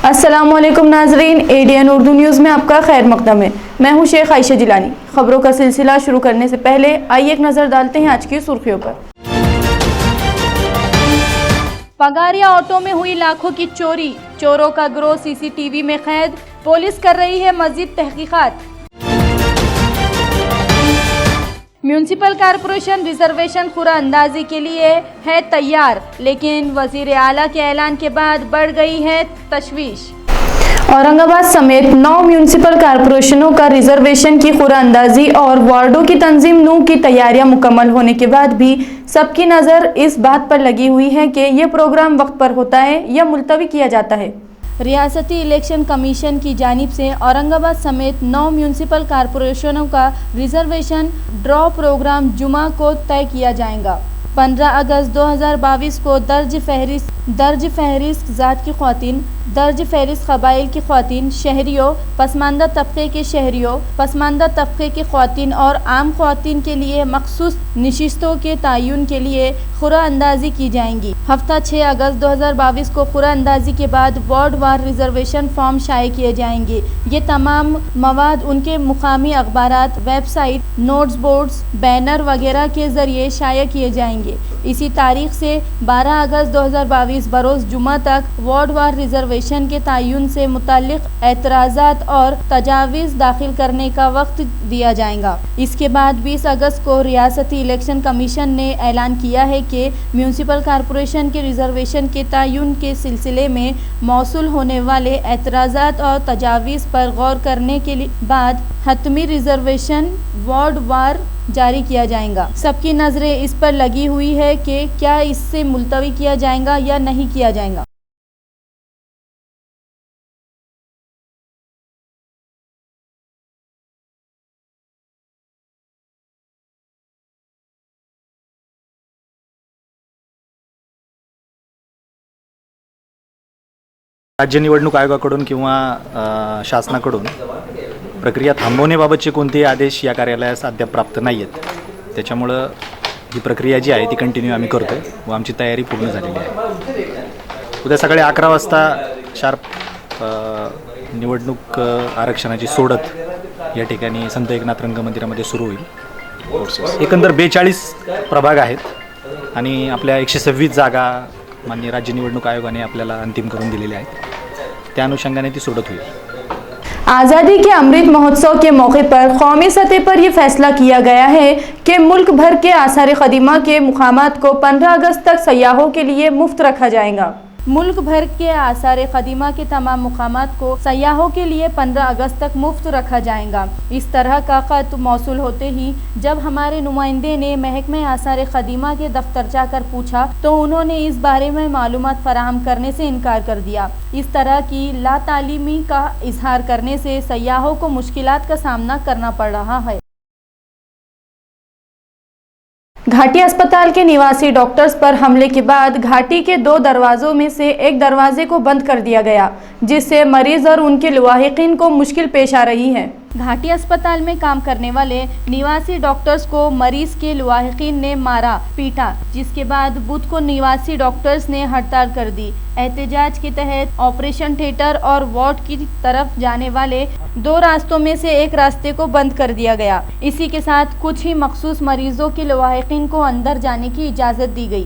अस्सलामुअलैकुम नाजरीन, ADN Urdu news में आपका खैर मकदम है। मैं हूं शेख आयशा जिलानी। खबरों का सिलसिला शुरू करने से पहले आइए एक नज़र डालते हैं आज की सुर्खियों पर। पगारिया ऑटो में हुई लाखों की चोरी, चोरों का गिरोह सीसीटीवी में कैद, पुलिस कर रही है मजीद तहकीकात। म्यूनिसिपल कॉरपोरेशन रिजर्वेशन खुरा अंदाजी के लिए है तैयार, लेकिन वजीर आला के ऐलान के बाद बढ़ गई है तशवीश। औरंगाबाद समेत 9 म्यूनिसिपल कॉरपोरेशनों का रिजर्वेशन की खुरा अंदाजी और वार्डों की तंजीम नू की तैयारियां मुकम्मल होने के बाद भी सबकी नज़र इस बात पर लगी हुई है कि यह प्रोग्राम वक्त पर होता है या मुलतवी किया जाता है। रियासती इलेक्शन कमीशन की जानिब से औरंगाबाद समेत 9 म्यूनिसिपल कॉरपोरेशनों का रिजर्वेशन ड्रॉ प्रोग्राम जुमा को तय किया जाएगा। 15 अगस्त 2022 को दर्ज फहरिस्त ज़ात की ख़वातीन, दर्ज फहरिस्त क़बाइल की ख़वातीन, शहरियों, पसमानदा तबके के शहरियों, पसमानदा तबके की ख़वातीन और आम ख़वातीन के लिए मखसूस नशिस्तों के तयन के लिए खुरा अंदाजी की जाएंगी। हफ्ता 6 अगस्त 2022 को खुरा अंदाजी के बाद वार्ड वार रिजर्वेशन फॉर्म शाये किए जाएंगे। ये तमाम मवाद उनके मुकामी अखबारात, वेबसाइट, नोट्स बोर्ड्स, बैनर वगैरह के ज़रिए शाये किए जाएंगे। इसी तारीख से 12 अगस्त 2022 बरोज़ जुमा तक वार्ड वार रिजर्वेशन के तयन से मुताल्लिक़ एतराज़ात और तजावीज़ दाखिल करने का वक्त दिया जाएगा। इसके बाद 20 अगस्त को रियासती इलेक्शन कमीशन ने ऐलान किया है कि म्यूनिसिपल कॉरपोरेशन के रिजर्वेशन के तयन के सिलसिले में मौसूल होने वाले एतराज़ात और तजावीज़ पर गौर करने के बाद हतमी रिजर्वेशन वार्ड वार जारी किया जाएगा। सबकी नज़रें इस पर लगी हुई है कि क्या इससे मुलतवी किया जाएगा या नहीं किया जाएगा। राज्य निवडणूक आयोगाकडून किंवा शासनाकडून प्रक्रिया थांबवण्याबाबतचे कोणतेही आदेश या कार्यालयास अद्याप प्राप्त नाही आहेत। त्याच्यामुळं ही प्रक्रिया जी आहे ती कंटिन्यू आम्ही करतो आहे व आमची तयारी पूर्ण झालेली आहे। उद्या सकाळी 11 वाजता शार्प निवडणूक आरक्षणाची सोडत या ठिकाणी संत एकनाथ रंगमंदिरामध्ये सुरू होईल। एकंदर 42 प्रभाग आहेत आणि आपल्या 126 जागा माननीय राज्य निवडणूक आयोगाने आपल्याला अंतिम करून दिलेल्या आहेत। त्या अनुषंगाने ती सोडत हुई। आज़ादी के अमृत महोत्सव के मौके पर कौमी सतह पर यह फैसला किया गया है कि मुल्क भर के आसार क़दीमा के मुकामात को 15 अगस्त तक सयाहों के लिए मुफ्त रखा जाएगा। मुल्क भर के आसार क़दीमा के तमाम मुकामात को सयाहों के लिए 15 अगस्त तक मुफ्त रखा जाएगा। इस तरह का ख़त मौसूल होते ही जब हमारे नुमाइंदे ने महकमे आसार क़दीमा के दफ्तर जाकर पूछा तो उन्होंने इस बारे में मालूमात फराहम करने से इनकार कर दिया। इस तरह की लातालीमी का इजहार करने से सयाहों को मुश्किलात का सामना करना पड़ रहा है। घाटी अस्पताल के निवासी डॉक्टर्स पर हमले के बाद घाटी के 2 दरवाज़ों में से एक दरवाजे को बंद कर दिया गया, जिससे मरीज और उनके लवाहिकीन को मुश्किल पेश आ रही है। घाटी अस्पताल में काम करने वाले निवासी डॉक्टर्स को मरीज के लवाहिकीन ने मारा पीटा, जिसके बाद बुध को निवासी डॉक्टर्स ने हड़ताल कर दी। एहतजाज के तहत ऑपरेशन थिएटर और वार्ड की तरफ जाने वाले 2 रास्तों में से एक रास्ते को बंद कर दिया गया। इसी के साथ कुछ ही मखसूस मरीजों के लवाहिकीन को अंदर जाने की इजाज़त दी गई।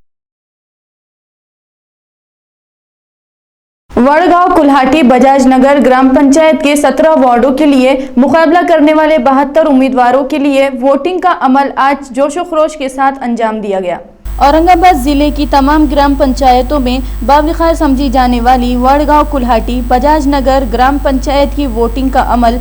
वड़गांव कुल्हाटी बजाज नगर ग्राम पंचायत के 17 वार्डों के लिए मुकाबला करने वाले 72 उम्मीदवारों के लिए वोटिंग का अमल आज जोशो खरोश के साथ अंजाम दिया गया। औरंगाबाद जिले की तमाम ग्राम पंचायतों में बावखार समझी जाने वाली वड़गांव कुल्हाटी बजाज नगर ग्राम पंचायत की वोटिंग का अमल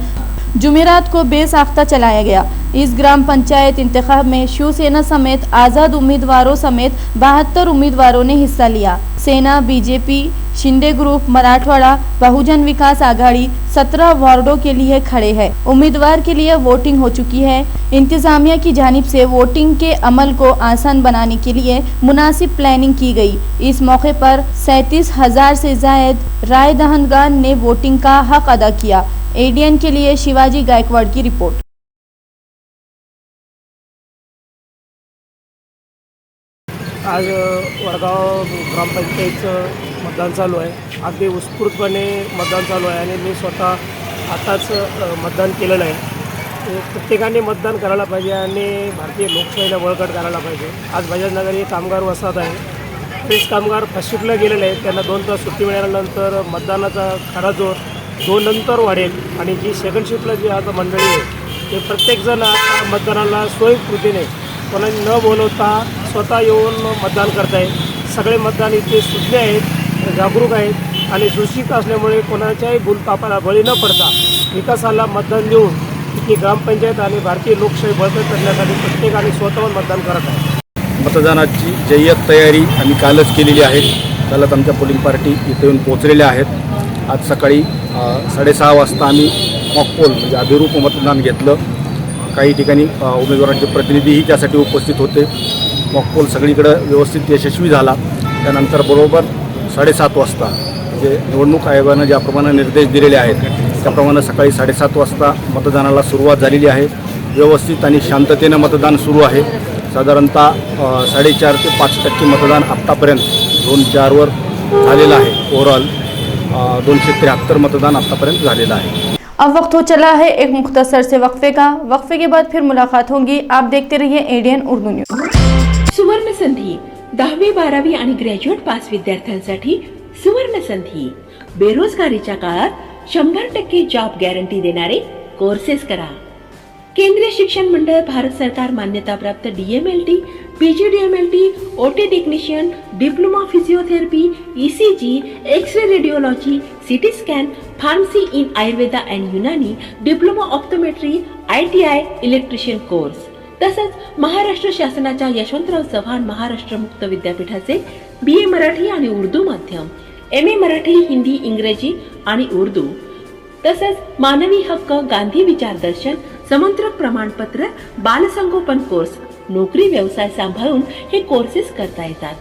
जुमेरात को बेसाख्ता चलाया गया। इस ग्राम पंचायत इंतखाब में शिवसेना समेत आज़ाद उम्मीदवारों समेत 72 उम्मीदवारों ने हिस्सा लिया। सेना, बीजेपी, शिंदे ग्रुप, मराठवाड़ा बहुजन विकास आघाड़ी 17 वार्डों के लिए खड़े हैं। उम्मीदवार के लिए वोटिंग हो चुकी है। इंतजामिया की जानिब से वोटिंग के अमल को आसान बनाने के लिए मुनासिब प्लानिंग की गई। इस मौके पर 37,000 से जायद राय दहंदगान ने वोटिंग का हक अदा किया। एडीएन के लिए शिवाजी गायकवाड़ की रिपोर्ट। आज वडगाव ग्रामपंचायतचं मतदान चालू आहे। अगदी उत्स्फूर्तपणे मतदान चालू आहे आणि मी स्वतः आताच मतदान केलेलं आहे। प्रत्येकाने मतदान करायला पाहिजे आणि भारतीय लोकशाहीला बळकट करायला पाहिजे। आज बजाजनगर हे कामगार वसाहत आहे। तेच कामगार फर्स्ट शिफ्टला गेलेले आहेत, त्यांना 2 तास सुट्टी मिळाल्यानंतर मतदानाचा खरा जोर 2 नंतर वाढेल आणि जी सेकंड शिफ्टला जी आता मंडळी आहे ते प्रत्येकजण आता मतदानाला स्वयंस्फूर्तीने कोणाला न बोलवता स्वतः येऊन मतदान करत आहेत। सगळे मतदान इथे सुज्ञ आहेत, जागरूक आहेत आणि सुशिक्षित असल्यामुळे कोणाच्याही भूलपापाला बळी न पडता विकासाला मतदान देऊन इथली ग्रामपंचायत आणि भारतीय लोकशाही बळकट करण्यासाठी प्रत्येकाने स्वतःहून मतदान करत आहे। मतदानाची जय्यत तयारी आम्ही कालच केलेली आहे। कालच आमच्या पोलिंग पार्टी इथे येऊन पोहोचलेल्या आहेत। आज सकाळी 6:30 वाजता आम्ही मॉकपोल म्हणजे अभिरूप मतदान घेतलं। काही ठिकाणी उमेदवारांचे प्रतिनिधीही त्यासाठी उपस्थित होते। मॉकपोल सगळीकडं व्यवस्थित यशस्वी झाला। त्यानंतर बरोबर 7:30 वाजता म्हणजे निवडणूक आयोगानं ज्याप्रमाणे निर्देश दिलेले आहेत त्याप्रमाणे सकाळी 7:30 वाजता मतदानाला सुरुवात झालेली आहे। व्यवस्थित आणि शांततेनं मतदान सुरू आहे। साधारणतः 4.5 ते 5% मतदान आत्तापर्यंत 2-4वर झालेलं आहे। ओव्हरऑल 273 मतदान आत्तापर्यंत झालेलं आहे। अब वक्त हो चला है एक मुख्तसर से वक्फे का। वक्फे के बाद फिर मुलाकात होगी। आप देखते रहिए एडीएन उर्दू न्यूज। सुवर्ण संधी 10वी 12वी आणि ग्रॅज्युएट पास विद्यार्थ्यांसाठी सुवर्ण संधी। बेरोजगारीच्या काळात 100% जॉब गॅरंटी देणारे कोर्सेस करा। केंद्रीय शिक्षण मंडळ, भारत सरकार मान्यताप्राप्त DMLT, PGDMLT, OT technician, diploma physiotherapy, ECG, x-ray radiology, CT scan, pharmacy in Ayurveda and Unani, diploma optometry, ITI, electrician course तसंच महाराष्ट्र शासनाच्या यशवंतराव चव्हाण महाराष्ट्र मुक्त विद्यापीठाचे BA मराठी आणि उर्दू माध्यम, MA मराठी, हिंदी, इंग्रजी आणि उर्दू तसंच मानवी हक्क, गांधी विचार दर्शन, समंत्रक प्रमाणपत्र, बालसंगोपन कोर्स, नोकरी व्यवसाय सांभाळून हे कोर्सेस करता येतात।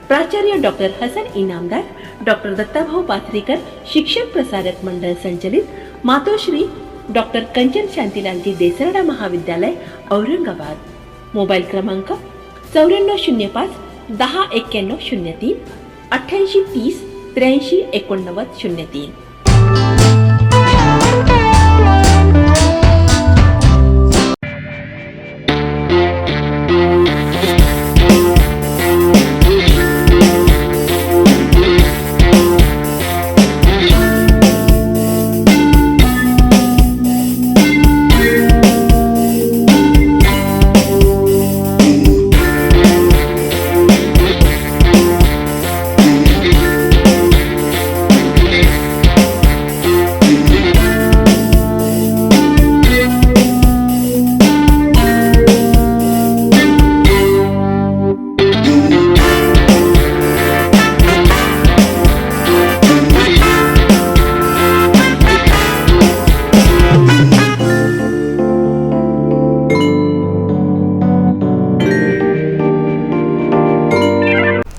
प्राचार्य डॉक्टर हसन इनामदार, डॉक्टर दत्ताभाऊ पाथरीकर शिक्षण प्रसारक मंडळ संचलित, मातोश्री डॉक्टर कंचन शांतीलालजी देसरडा महाविद्यालय औरंगाबाद। मोबाईल क्रमांक 9405 10 91 03 88 30 83 89 03।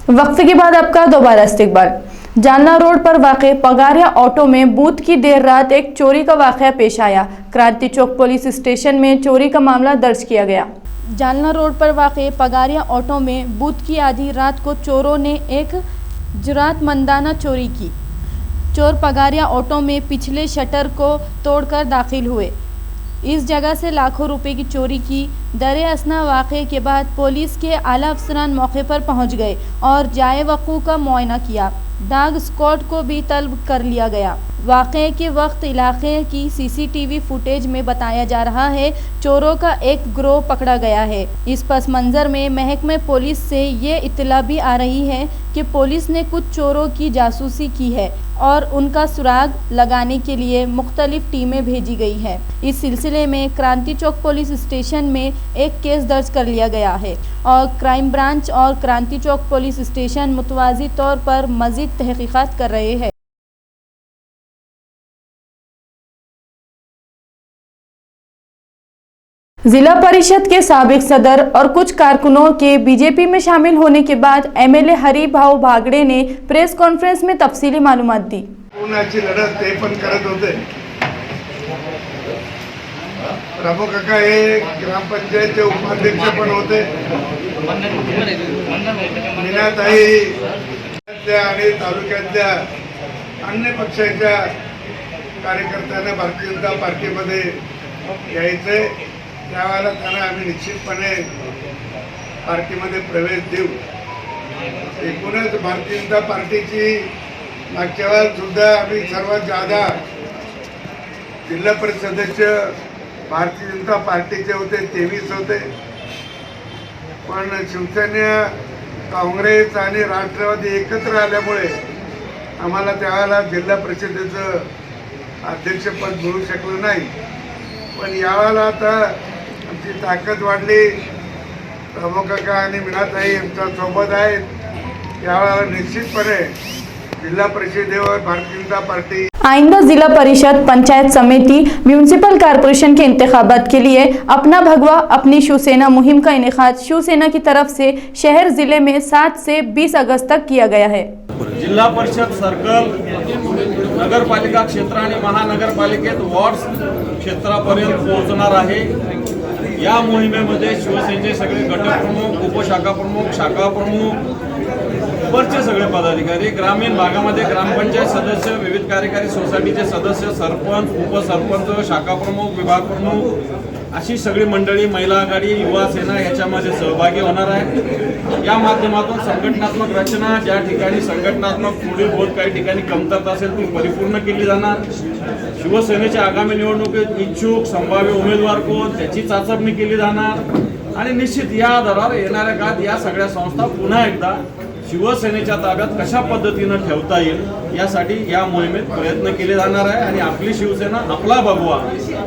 वक्फे के बाद आपका दोबारा इस्तकबाल। जालना रोड पर वाक़े पगारिया ऑटो में बुध की देर रात एक चोरी का वाक़या पेश आया। क्रांति चौक पुलिस स्टेशन में चोरी का मामला दर्ज किया गया। जालना रोड पर वाक़े पगारिया ऑटो में बुध की आधी रात को चोरों ने एक जुरातमंदाना चोरी की। चोर पगारिया ऑटो में पिछले शटर को तोड़कर दाखिल हुए। इस जगह से लाखों रुपए की चोरी की। दरे असना वाक़े के बाद पुलिस के आला अफसरान मौके पर पहुंच गए और जाए वक़ू का मुआयना किया। डाग स्क्वाड को भी तलब कर लिया गया। वाक़े के वक्त इलाके की CCTV फुटेज में बताया जा रहा है चोरों का एक गिरोह पकड़ा गया है। इस पस मंज़र में महकमे पुलिस से ये इत्तला भी आ रही है कि पुलिस ने कुछ चोरों की जासूसी की है। और उनका सुराग लगाने के लिए मुख्तलिफ टीमें भेजी गई है। इस सिलसिले में क्रांति चौक पुलिस स्टेशन में एक केस दर्ज कर लिया गया है और क्राइम ब्रांच और क्रांति चौक पुलिस स्टेशन मुतवाज़ी तौर पर मज़ीद तहक़ीक़ात कर रहे हैं। जिला परिषद के साबिक सदर और कुछ कारकुनों के बीजेपी में शामिल होने के बाद एमएलए हरिभाऊ बागडे ने प्रेस कॉन्फ्रेंस में तफसीली मालूमात दी। कोणाची लढत ते पण करत होते। रामू काका हे ग्रामपंचायतचे उपाध्यक्ष पण होते। मीनाताई आणि तालुक्यातल्या अन्य पक्षाच्या कार्यकर्त्यांना भारतीय जनता पार्टीमध्ये यायचे, त्यावेळेला त्यांना आम्ही निश्चितपणे पार्टीमध्ये प्रवेश देऊ। एकूणच भारतीय जनता पार्टीची मागच्या वेळेस सुद्धा आम्ही सर्वात जादा जिल्हा परिषद सदस्य भारतीय जनता पार्टीचे होते, 23 होते। पण शिवसेना, काँग्रेस आणि राष्ट्रवादी एकत्र आल्यामुळे आम्हाला त्यावेळेला जिल्हा परिषदेचं अध्यक्षपद मिळू शकलं नाही। पण यावेळेला आता आमची ताकद वाढली, रामू काका आणि मीनाताई आमच्या सोबत आहेत। यावेळेला निश्चितपणे जिला परिषदेवर भारतीय जनता पार्टी आइंदा जिला परिषद, पंचायत समिति, म्यूनिसिपल कॉरपोरेशन के इंतखाबात के लिए अपना भगवा अपनी शिवसेना मुहिम का इनेकाद शिवसेना की तरफ से शहर जिले में 7 से 20 अगस्त तक किया गया है। जिल्हा परिषद सर्कल, नगरपालिका क्षेत्र आणि महानगरपालिकेत वॉर्ड क्षेत्रापर्यंत पोहोचणार आहे। या मोहिमेमध्ये शिवसेनेचे सगळे घटकप्रमुख, उपशाखा प्रमुख, शाखा प्रमुख, वरचे सगळे पदाधिकारी, ग्रामीण भागामध्ये ग्रामपंचायत सदस्य, विविध कार्यकारी सोसायटीचे सदस्य, सरपंच, उपसरपंच, शाखा प्रमुख, विभाग प्रमुख अशी सगळी मंडळी, महिला आघाडी, युवा सेना याच्यामध्ये सहभागी होणार आहे। या माध्यमातून संघटनात्मक रचना, ज्या ठिकाणी संघटनात्मक थोडी बहुत काही ठिकाणी कमतरता असेल ती परिपूर्ण केली जाणार। शिवसेनेच्या आगामी निवडणुकीत इच्छुक संभाव्य उमेदवार कोण त्याची चाचपणी केली जाणार आणि निश्चित या आधारावर येणाऱ्या काळात या सगळ्या संस्था पुन्हा एकदा शिवसेनेच्या ताब्यात कशा पद्धतीनं ठेवता येईल यासाठी या मोहिमेत प्रयत्न केले जाणार आहे आणि आपली शिवसेना, आपला भगवा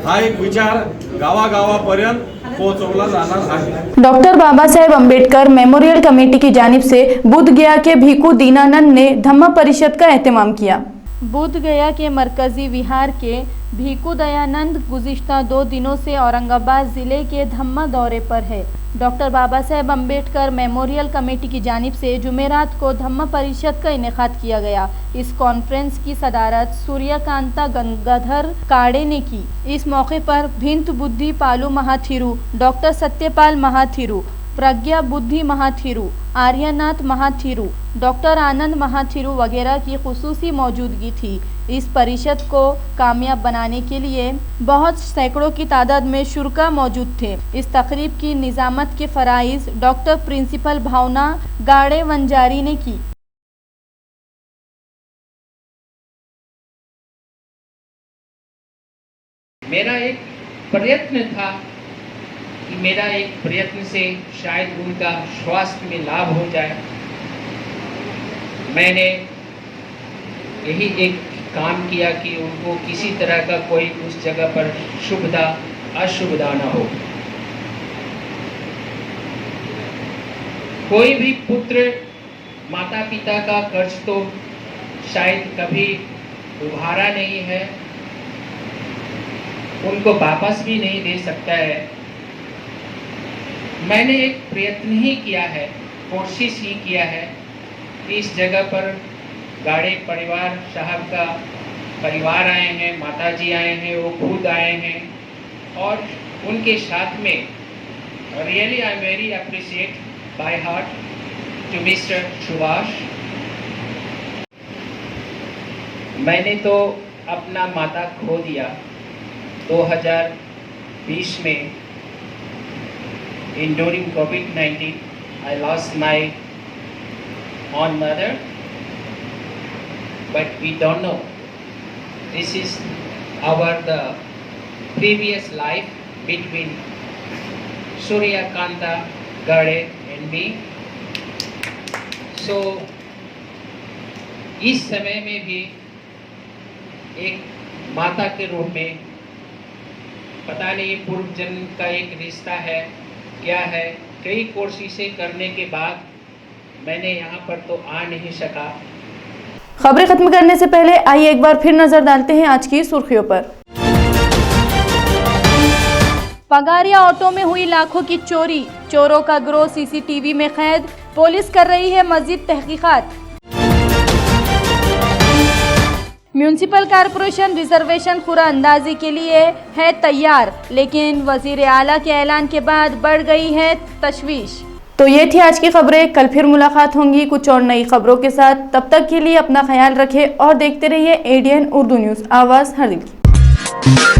हा एक विचार गावागावापर्यंत पहुंचवला जाणार आहे। Doctor Baba Saheb Ambedkar memorial committee की जानिब से बुध गया के भिखू दीनानंद ने धम्म परिषद का एहतमाम किया। बुध गया के मरकजी विहार के भिखू दयानंद गुज़िश्ता 2 दिनों से औरंगाबाद ज़िले के धम्मा दौरे पर है। Doctor Baba Saheb Ambedkar memorial committee की जानिब से जुमेरात को धम्म परिषद का इनेकाद किया गया। इस कॉन्फ्रेंस की सदारत सूर्यकांता गंगाधर काड़े ने की। इस मौके पर भिंत बुद्धि पालू महाथिरू, डॉक्टर सत्यपाल महाथिरू, प्रज्ञा बुद्धि महाथिरू, आर्यनाथ महाथिरू, डॉक्टर आनंद महाथिरू वगैरह की खुसूसी मौजूदगी थी। इस परिषद को कामयाब बनाने के लिए बहुत सैकड़ों की तादाद में शुरका मौजूद थे। इस तकरीब की निज़ामत के फ़राइज़ डॉक्टर प्रिंसिपल भावना गाड़े वंजारी ने की। मेरा एक प्रयत्न था कि मेरा एक प्रयत्न से शायद उनका स्वास्थ्य में लाभ हो जाए। मैंने यही एक काम किया कि उनको किसी तरह का कोई उस जगह पर शुभता अशुभता न हो। कोई भी पुत्र माता पिता का कर्ज तो शायद कभी उभारा नहीं है, उनको वापस भी नहीं दे सकता है। मैंने एक प्रयत्न ही किया है, कोशिश ही किया है कि इस जगह पर गाड़े परिवार साहब का परिवार आए हैं, माताजी आए हैं, वो खुद आए हैं और उनके साथ में really I am very appreciate by heart to mister Subhash. मैंने तो अपना माता खो दिया 2020 में। In during COVID-19, I lost my own mother, but we don't know. This is the previous life between Suryakanta Gade and me. So, इस समय में भी एक माता के रूप में, पता नहीं पूर्व जन्म का एक रिश्ता है क्या है, कई कोशिशें करने के बाद मैंने यहाँ पर तो आ नहीं सका। खबरें खत्म करने से पहले आइए एक बार फिर नजर डालते हैं आज की सुर्खियों पर। पगारिया ऑटो में हुई लाखों की चोरी, चोरों का गिरोह सीसीटीवी में कैद, पुलिस कर रही है मजीद तहकीकात। म्यूनिसिपल कॉरपोरेशन रिजर्वेशन खुरा अंदाजी के लिए है तैयार, लेकिन वजीर आला के ऐलान के बाद बढ़ गई है तशवीश। तो ये थी आज की खबरें। कल फिर मुलाकात होंगी कुछ और नई खबरों के साथ। तब तक के लिए अपना ख्याल रखें और देखते रहिए ADN उर्दू न्यूज़, आवाज़ हर दिल की।